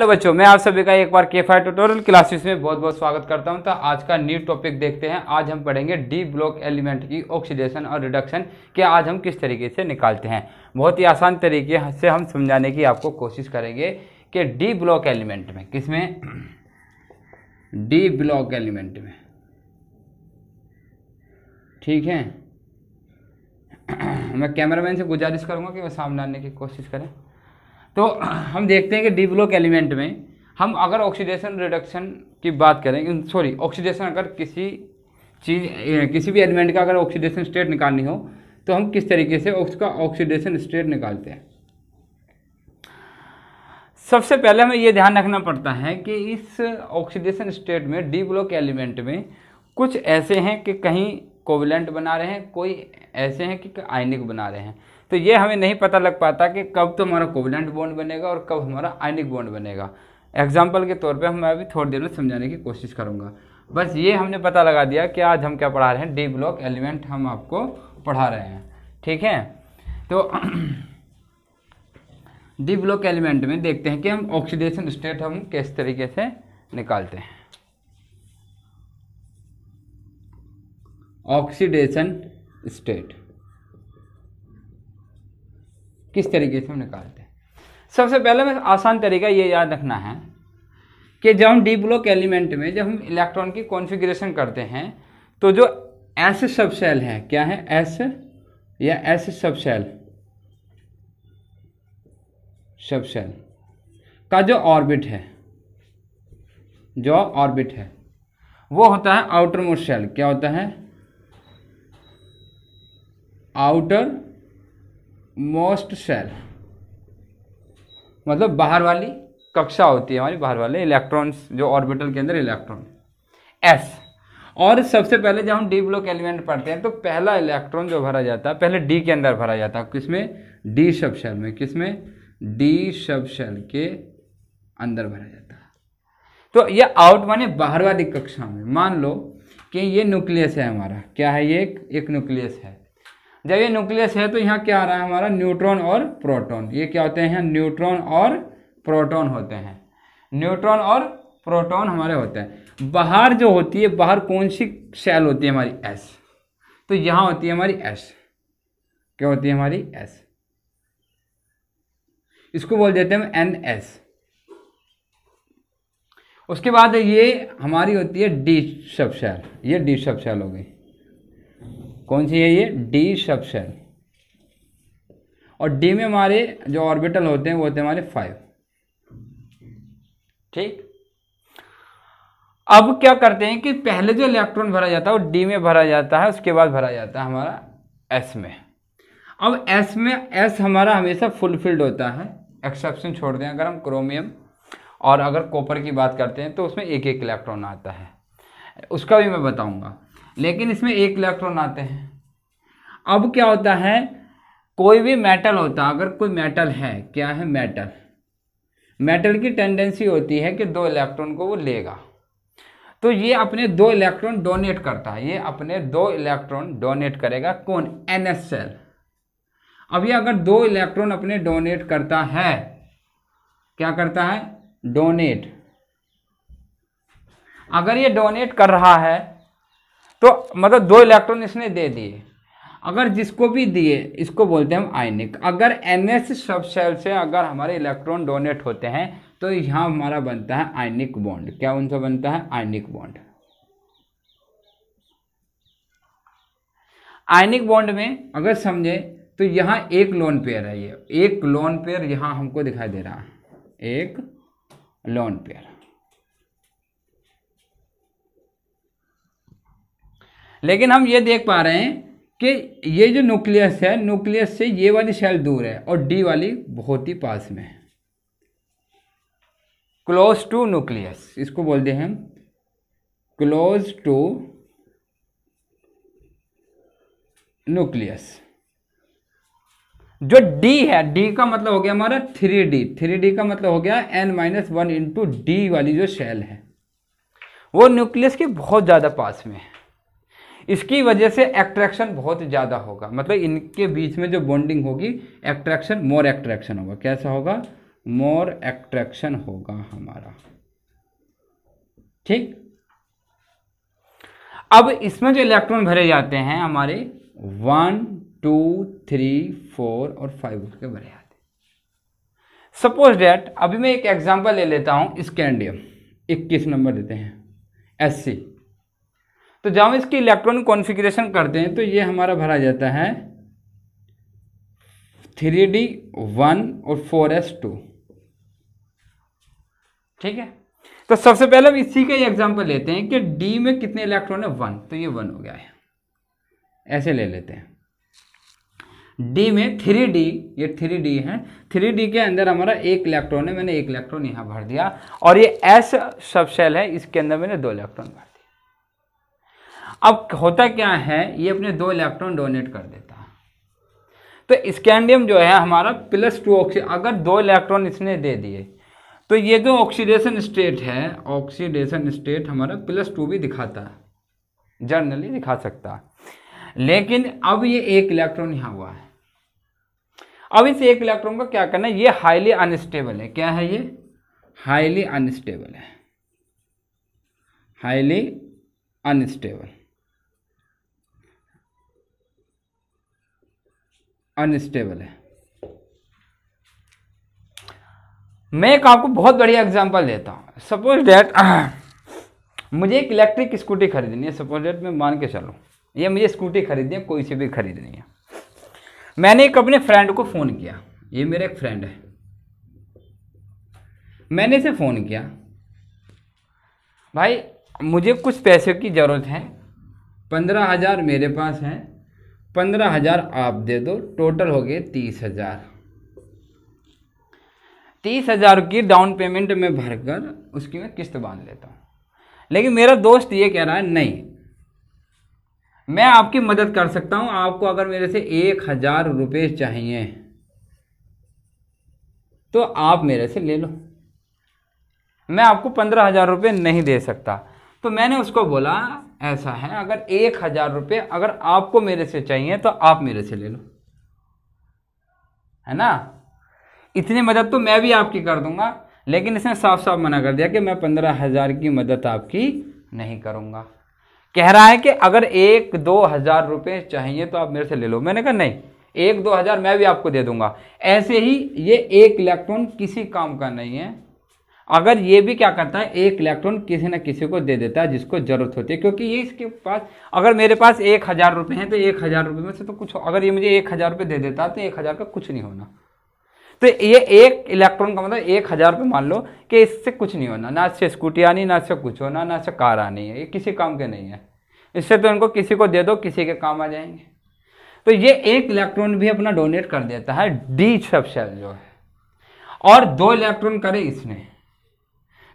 Hello बच्चों, मैं आप सभी का एक बार के5 ट्यूटोरियल क्लासेस में बहुत बहुत स्वागत करता हूं। तो आज का न्यू टॉपिक देखते हैं। आज हम पढ़ेंगे डी ब्लॉक एलिमेंट की ऑक्सीडेशन और रिडक्शन कि आज हम किस तरीके से निकालते हैं। बहुत ही आसान तरीके से हम समझाने की आपको कोशिश करेंगे कि डी ब्लॉक एलिमेंट में, किसमें, डी ब्लॉक एलिमेंट में, ठीक है। मैं कैमरामैन से गुजारिश करूंगा कि वो सामने आने की कोशिश करें। तो हम देखते हैं कि डी ब्लॉक एलिमेंट में हम अगर ऑक्सीडेशन रिडक्शन की बात करें, सॉरी ऑक्सीडेशन, अगर किसी भी एलिमेंट का अगर ऑक्सीडेशन स्टेट निकालनी हो तो हम किस तरीके से उसका ऑक्सीडेशन स्टेट निकालते हैं। सबसे पहले हमें यह ध्यान रखना पड़ता है कि इस ऑक्सीडेशन स्टेट में डी ब्लॉक एलिमेंट में कुछ ऐसे हैं कि कहीं कोवेलेंट बना रहे हैं, कोई ऐसे हैं कि आयनिक बना रहे हैं। तो ये हमें नहीं पता लग पाता कि कब तो हमारा कोवेलेंट बॉन्ड बनेगा और कब हमारा आयनिक बॉन्ड बनेगा। एग्जाम्पल के तौर पे मैं अभी थोड़ी देर में समझाने की कोशिश करूँगा। बस ये हमने पता लगा दिया कि आज हम क्या पढ़ा रहे हैं, डी ब्लॉक एलिमेंट हम आपको पढ़ा रहे हैं, ठीक है। तो डी ब्लॉक एलिमेंट में देखते हैं कि हम ऑक्सीडेशन स्टेट हम किस तरीके से निकालते हैं। ऑक्सीडेशन स्टेट किस तरीके से हम निकालते हैं। सबसे पहले में आसान तरीका ये याद रखना है कि जब हम डी ब्लॉक एलिमेंट में जब हम इलेक्ट्रॉन की कॉन्फ़िगरेशन करते हैं तो जो एस सब शेल है, क्या है, एस या एस सब शेल का जो ऑर्बिट है वो होता है आउटर मोस्ट शेल। क्या होता है, आउटर मोस्ट शेल, मतलब बाहर वाली कक्षा होती है हमारी, बाहर वाले इलेक्ट्रॉन्स जो ऑर्बिटल के अंदर इलेक्ट्रॉन, एस। और सबसे पहले जब हम डी ब्लॉक एलिमेंट पढ़ते हैं तो पहला इलेक्ट्रॉन जो भरा जाता है पहले डी के अंदर भरा जाता है। किसमें, डी सब शेल में, किसमें, डी सब शेल के अंदर भरा जाता है। तो ये आउट माने बाहर वाली कक्षा में। मान लो कि ये न्यूक्लियस है हमारा, क्या है, ये एक न्यूक्लियस है। जब ये न्यूक्लियस है तो यहाँ क्या आ रहा है हमारा, न्यूट्रॉन और प्रोटॉन। ये क्या होते हैं, न्यूट्रॉन और प्रोटॉन होते हैं। न्यूट्रॉन और प्रोटॉन हमारे होते हैं। बाहर जो होती है, बाहर कौन सी शेल होती है हमारी, एस। तो यहाँ होती है हमारी एस। क्या होती है हमारी, एस। इसको बोल देते हैं एन एस। उसके बाद ये हमारी होती है डी सब शेल। ये डी सब शेल हो गई। कौन सी है ये, डी सब शेल। और डी में हमारे जो ऑर्बिटल होते हैं वो होते हैं हमारे 5, ठीक। अब क्या करते हैं कि पहले जो इलेक्ट्रॉन भरा जाता है वो डी में भरा जाता है, उसके बाद भरा जाता है हमारा एस में। अब एस में, एस हमारा हमेशा फुलफिल्ड होता है, एक्सेप्शन छोड़ दें अगर हम क्रोमियम और अगर कॉपर की बात करते हैं तो उसमें एक एक इलेक्ट्रॉन आता है, उसका भी मैं बताऊंगा। लेकिन इसमें एक इलेक्ट्रॉन आते हैं। अब क्या होता है, कोई भी मेटल होता है, अगर कोई मेटल है, क्या है, मेटल की टेंडेंसी होती है कि 2 इलेक्ट्रॉन को वो लेगा। तो ये अपने 2 इलेक्ट्रॉन डोनेट करता है, ये अपने 2 इलेक्ट्रॉन डोनेट करेगा, कौन, एनएस शेल। अब ये अगर 2 इलेक्ट्रॉन अपने डोनेट करता है, क्या करता है, डोनेट। अगर ये डोनेट कर रहा है तो मतलब 2 इलेक्ट्रॉन इसने दे दिए। अगर जिसको भी दिए इसको बोलते हैं हम आयनिक। अगर एनएस सब शेल से अगर हमारे इलेक्ट्रॉन डोनेट होते हैं तो यहाँ हमारा बनता है आयनिक बॉन्ड। क्या उनसे बनता है, आयनिक बॉन्ड। आयनिक बॉन्ड में अगर समझे तो यहाँ एक लोन पेयर है, ये एक लोन पेयर यहाँ हमको दिखाई दे रहा है, एक लोन पेयर। लेकिन हम ये देख पा रहे हैं कि ये जो न्यूक्लियस है, न्यूक्लियस से ये वाली शेल दूर है और डी वाली बहुत ही पास में है, क्लोज टू न्यूक्लियस। इसको बोलते हैं हम क्लोज टू न्यूक्लियस। जो डी है, डी का मतलब हो गया हमारा 3D। 3D का मतलब हो गया n-1 इंटू डी वाली जो शेल है वो न्यूक्लियस के बहुत ज़्यादा पास में है। इसकी वजह से एट्रैक्शन बहुत ज़्यादा होगा, मतलब इनके बीच में जो बॉन्डिंग होगी, एट्रैक्शन, मोर एट्रैक्शन होगा। कैसा होगा, मोर एट्रैक्शन होगा हमारा। ठीक, अब इसमें जो इलेक्ट्रॉन भरे जाते हैं हमारे 1 2 3 4 और 5 के भरे जाते हैं। सपोज डेट अभी मैं एक एग्जांपल ले लेता हूं, स्कैंडियम 21 नंबर देते हैं Sc। तो जब हम इसकी इलेक्ट्रॉन कॉन्फ़िगरेशन करते हैं तो ये हमारा भरा जाता है 3d1 और 4s2। ठीक है, तो सबसे पहले हम इसी का एग्जांपल लेते हैं कि D में कितने इलेक्ट्रॉन है 1, तो ये 1 हो गया है। ऐसे ले लेते हैं D में 3d, ये 3d है, 3d के अंदर हमारा एक इलेक्ट्रॉन है, मैंने एक इलेक्ट्रॉन यहाँ भर दिया, और ये S सब शेल है, इसके अंदर मैंने 2 इलेक्ट्रॉन भर दिया। अब होता क्या है, ये अपने 2 इलेक्ट्रॉन डोनेट कर देता है। तो स्कैंडियम जो है हमारा +2 ऑक्सीजन, अगर 2 इलेक्ट्रॉन इसने दे दिए तो ये जो ऑक्सीडेशन स्टेट है, ऑक्सीडेशन स्टेट हमारा +2 भी दिखाता है, जनरली दिखा सकता है। लेकिन अब ये एक इलेक्ट्रॉन यहाँ हुआ है, अब इस एक इलेक्ट्रॉन को क्या करना है, ये हाईली अनस्टेबल है। क्या है ये? हाईली अनस्टेबल है, हाईली अनस्टेबल, अनस्टेबल है। मैं एक आपको बहुत बढ़िया एग्जांपल देता हूँ। सपोज डेट मुझे एक इलेक्ट्रिक स्कूटी खरीदनी है, सपोज डेट मैं मान के चलूँ ये मुझे स्कूटी खरीदनी है, कोई सी भी खरीदनी है। मैंने एक अपने फ्रेंड को फ़ोन किया, ये मेरा एक फ्रेंड है, मैंने इसे फ़ोन किया, भाई मुझे कुछ पैसे की ज़रूरत है, 15,000 मेरे पास है, 15,000 आप दे दो, टोटल हो गए 30,000। 30,000 की डाउन पेमेंट में भरकर उसकी मैं किस्त बांध लेता हूँ। लेकिन मेरा दोस्त ये कह रहा है नहीं, मैं आपकी मदद कर सकता हूँ, आपको अगर मेरे से 1,000 रुपये चाहिए तो आप मेरे से ले लो, मैं आपको 15,000 रुपये नहीं दे सकता। तो मैंने उसको बोला ऐसा है, अगर 1,000 रुपये अगर आपको मेरे से चाहिए तो आप मेरे से ले लो, है ना, इतनी मदद तो मैं भी आपकी कर दूंगा। लेकिन इसने साफ साफ मना कर दिया कि मैं 15,000 की मदद आपकी नहीं करूंगा। कह रहा है कि अगर 1-2 हज़ार रुपये चाहिए तो आप मेरे से ले लो। मैंने कहा नहीं, 1-2 हज़ार मैं भी आपको दे दूंगा। ऐसे ही ये एक इलेक्ट्रॉन किसी काम का नहीं है। अगर ये भी क्या करता है, एक इलेक्ट्रॉन किसी न किसी को दे देता है जिसको जरूरत होती है, क्योंकि ये इसके पास, अगर मेरे पास 1,000 रुपये हैं तो 1,000 रुपये में से तो कुछ, अगर ये मुझे 1,000 रुपये दे देता है तो 1,000 का कुछ नहीं होना। तो ये एक इलेक्ट्रॉन का मतलब 1,000 रुपये मान लो कि इससे कुछ नहीं होना, ना इससे स्कूटी आनी, ना इससे कुछ होना, ना इससे कार आनी है, ये किसी काम के नहीं है। इससे तो इनको किसी को दे दो, किसी के काम आ जाएंगे। तो ये एक इलेक्ट्रॉन भी अपना डोनेट कर देता है डी सब शेल जो है, और 2 इलेक्ट्रॉन करे इसने,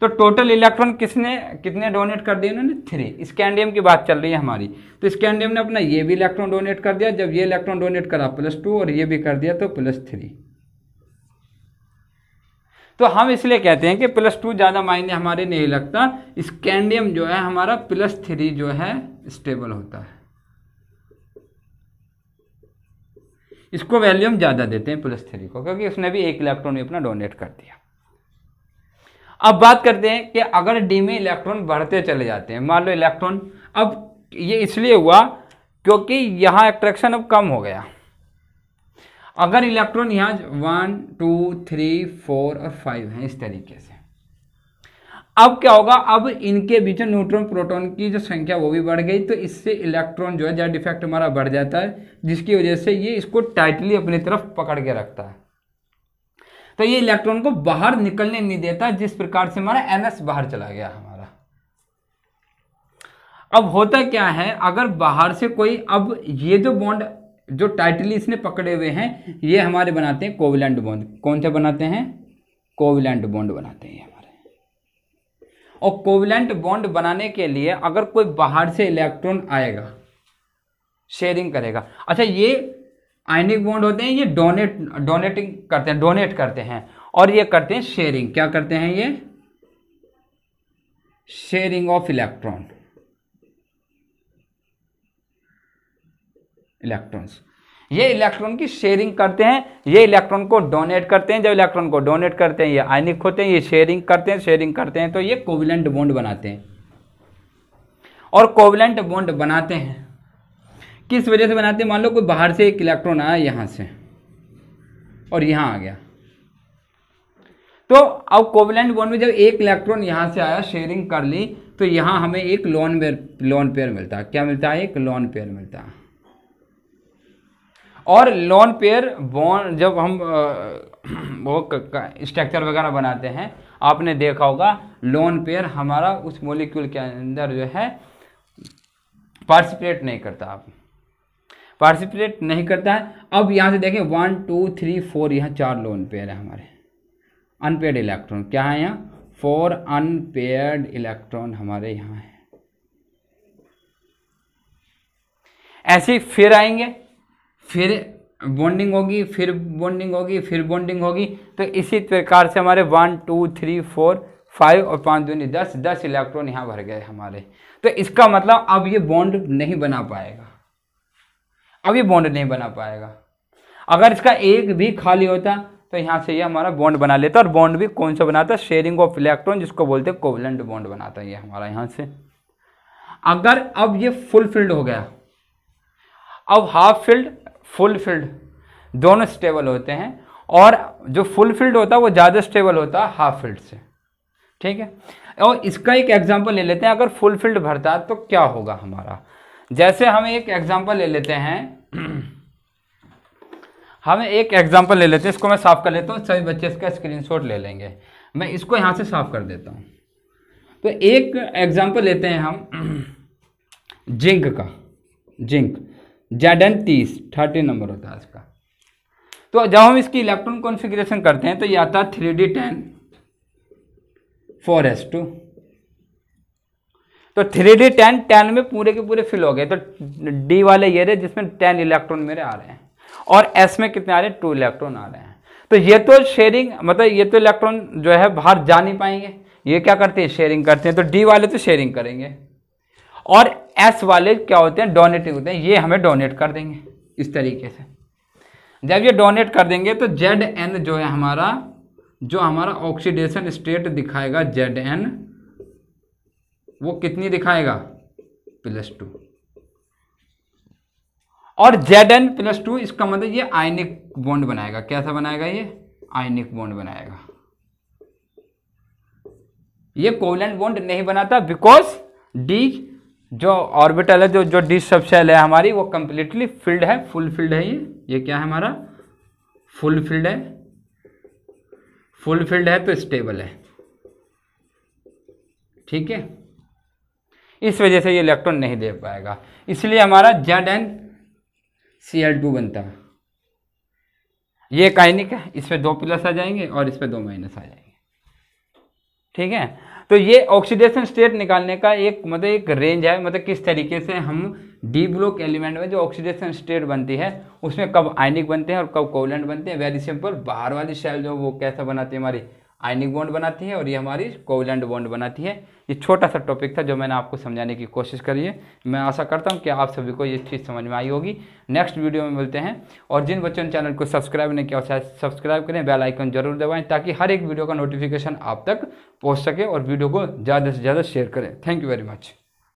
तो टोटल इलेक्ट्रॉन किसने कितने डोनेट कर दिए इन्होंने? 3। स्कैंडियम की बात चल रही है हमारी, तो स्कैंडियम ने अपना ये भी इलेक्ट्रॉन डोनेट कर दिया, जब ये इलेक्ट्रॉन डोनेट करा +2 और ये भी कर दिया तो +3। तो हम इसलिए कहते हैं कि +2 ज़्यादा मायने हमारे नहीं लगता। स्कैंडियम जो है हमारा +3 जो है स्टेबल होता है, इसको वैल्यू हम ज़्यादा देते हैं +3 को, क्योंकि उसने भी एक इलेक्ट्रॉन अपना डोनेट कर दिया। अब बात करते हैं कि अगर डी में इलेक्ट्रॉन बढ़ते चले जाते हैं, मान लो इलेक्ट्रॉन, अब ये इसलिए हुआ क्योंकि यहाँ अट्रैक्शन अब कम हो गया। अगर इलेक्ट्रॉन यहाँ 1 2 3 4 और 5 हैं इस तरीके से, अब क्या होगा, अब इनके बीच में न्यूट्रॉन प्रोटॉन की जो संख्या वो भी बढ़ गई, तो इससे इलेक्ट्रॉन जो है जेड इफेक्ट हमारा बढ़ जाता है, जिसकी वजह से ये इसको टाइटली अपनी तरफ पकड़ के रखता है। तो ये इलेक्ट्रॉन को बाहर निकलने नहीं देता, जिस प्रकार से हमारा NS बाहर चला गया हमारा। अब होता क्या है, अगर बाहर से कोई, अब ये जो बॉन्ड जो टाइटली इसने पकड़े हुए हैं, ये हमारे बनाते हैं कोवलेंट बॉन्ड। कौन से बनाते हैं? कोवलेंट बॉन्ड बनाते हैं हमारे। और कोवलेंट बॉन्ड बनाने के लिए अगर कोई बाहर से इलेक्ट्रॉन आएगा, शेयरिंग करेगा, अच्छा ये आयनिक बॉन्ड होते हैं, ये डोनेट करते हैं, और ये करते हैं शेयरिंग। क्या करते हैं ये? Sharing of electrons. ये इलेक्ट्रॉन की शेयरिंग करते हैं, ये इलेक्ट्रॉन को डोनेट करते हैं। जब इलेक्ट्रॉन को डोनेट करते हैं ये आयनिक होते हैं, ये शेयरिंग करते हैं तो ये कोवेलेंट बॉन्ड बनाते हैं। और कोवेलेंट बॉन्ड बनाते हैं किस वजह से बनाते हैं? मान लो कोई बाहर से एक इलेक्ट्रॉन आया यहाँ से और यहाँ आ गया, तो अब कोवेलेंट बॉन्ड में जब एक इलेक्ट्रॉन यहाँ से आया, शेयरिंग कर ली, तो यहाँ हमें एक लोन पेयर मिलता है। क्या मिलता है? एक लोन पेयर मिलता है। और लोन पेयर बॉन्ड जब हम वो स्ट्रक्चर वगैरह बनाते हैं, आपने देखा होगा लोन पेयर हमारा उस मॉलिक्यूल के अंदर जो है पार्टिसिपेट नहीं करता। आप पार्टिसिपेट नहीं करता है। अब यहाँ से देखें 1 2 3 4 यहाँ 4 लोन पेयर है हमारे अनपेयर्ड इलेक्ट्रॉन। क्या है यहाँ? 4 अनपेयर्ड इलेक्ट्रॉन हमारे यहाँ है। ऐसे फिर आएंगे, फिर बॉन्डिंग होगी, फिर बॉन्डिंग होगी, फिर बॉन्डिंग होगी। तो इसी प्रकार से हमारे 1 2 3 4 5 और 5 दूनी 10 इलेक्ट्रॉन यहाँ भर गए हमारे। तो इसका मतलब अब ये बॉन्ड नहीं बना पाएगा, अब ये बॉन्ड नहीं बना पाएगा। अगर इसका एक भी खाली होता तो यहाँ से ये हमारा बॉन्ड बना लेता। और बॉन्ड भी कौन सा बनाता? शेयरिंग ऑफ इलेक्ट्रॉन, जिसको बोलते हैं कोवेलेंट बॉन्ड बनाता है ये हमारा यहाँ से। अगर अब ये फुल फिल्ड हो गया, अब हाफ फिल्ड फुल फिल्ड दोनों स्टेबल होते हैं, और जो फुल फिल्ड होता है वो ज़्यादा स्टेबल होता है हाफ फिल्ड से। ठीक है, और इसका एक एग्जांपल ले लेते हैं। अगर फुल फिल्ड भरता है तो क्या होगा हमारा? जैसे हम एक एग्जांपल ले लेते हैं, इसको मैं साफ कर लेता हूँ, सभी बच्चे इसका स्क्रीनशॉट ले लेंगे। मैं इसको यहाँ से साफ कर देता हूँ। तो एक एग्जांपल लेते हैं हम जिंक का, जिंक Zn30 नंबर होता है इसका। तो जब हम इसकी इलेक्ट्रॉन कॉन्फ़िगरेशन करते हैं तो ये आता है 3d10 4s2। तो 3d10 10 में पूरे के पूरे फिल हो गए। तो डी वाले ये रहे जिसमें 10 इलेक्ट्रॉन मेरे आ रहे हैं, और एस में कितने आ रहे हैं? 2 इलेक्ट्रॉन आ रहे हैं। तो ये तो शेयरिंग, मतलब ये तो इलेक्ट्रॉन जो है बाहर जा नहीं पाएंगे, ये क्या करते हैं? शेयरिंग करते हैं। तो डी वाले तो शेयरिंग करेंगे, और एस वाले क्या होते हैं? डोनेटिव होते हैं। ये हमें डोनेट कर देंगे इस तरीके से। जब ये डोनेट कर देंगे तो Zn जो है हमारा, जो हमारा ऑक्सीडेशन स्टेट दिखाएगा Zn, वो कितनी दिखाएगा? +2। और Zn+2 इसका मतलब ये आयनिक बॉन्ड बनाएगा। कैसा बनाएगा? ये आयनिक बॉन्ड बनाएगा। ये कोवेलेंट बॉन्ड नहीं बनाता, बिकॉज डी जो ऑर्बिटल है, जो डी सबशेल है हमारी, वो कंप्लीटली फिल्ड है, फुल फिल्ड है। ये क्या है हमारा? फुल फिल्ड है। फुल फिल्ड है तो स्टेबल है। ठीक है, इस वजह से ये इलेक्ट्रॉन नहीं दे पाएगा, इसलिए हमारा ZnCl2 बनता है। ये एक आयनिक है, इस पे 2 प्लस आ जाएंगे और इस पे 2 माइनस आ जाएंगे। ठीक है, तो ये ऑक्सीडेशन स्टेट निकालने का एक रेंज है, मतलब किस तरीके से हम डी ब्लॉक एलिमेंट में जो ऑक्सीडेशन स्टेट बनती है उसमें कब आयनिक बनते हैं और कब कोवेलेंट बनते हैं। वेरी सिंपल, बाहर वाली शेल जो वो कैसा बनाती है? हमारी आयनिक बॉन्ड बनाती है, और ये हमारी कोवेलेंट बॉन्ड बनाती है। ये छोटा सा टॉपिक था जो मैंने आपको समझाने की कोशिश करी है। मैं आशा करता हूँ कि आप सभी को ये चीज़ समझ में आई होगी। नेक्स्ट वीडियो में मिलते हैं, और जिन बच्चों ने चैनल को सब्सक्राइब नहीं किया शायद सब्सक्राइब करें, बेल आइकन जरूर दबाएं ताकि हर एक वीडियो का नोटिफिकेशन आप तक पहुँच सके, और वीडियो को ज़्यादा से ज़्यादा शेयर करें। Thank you very much.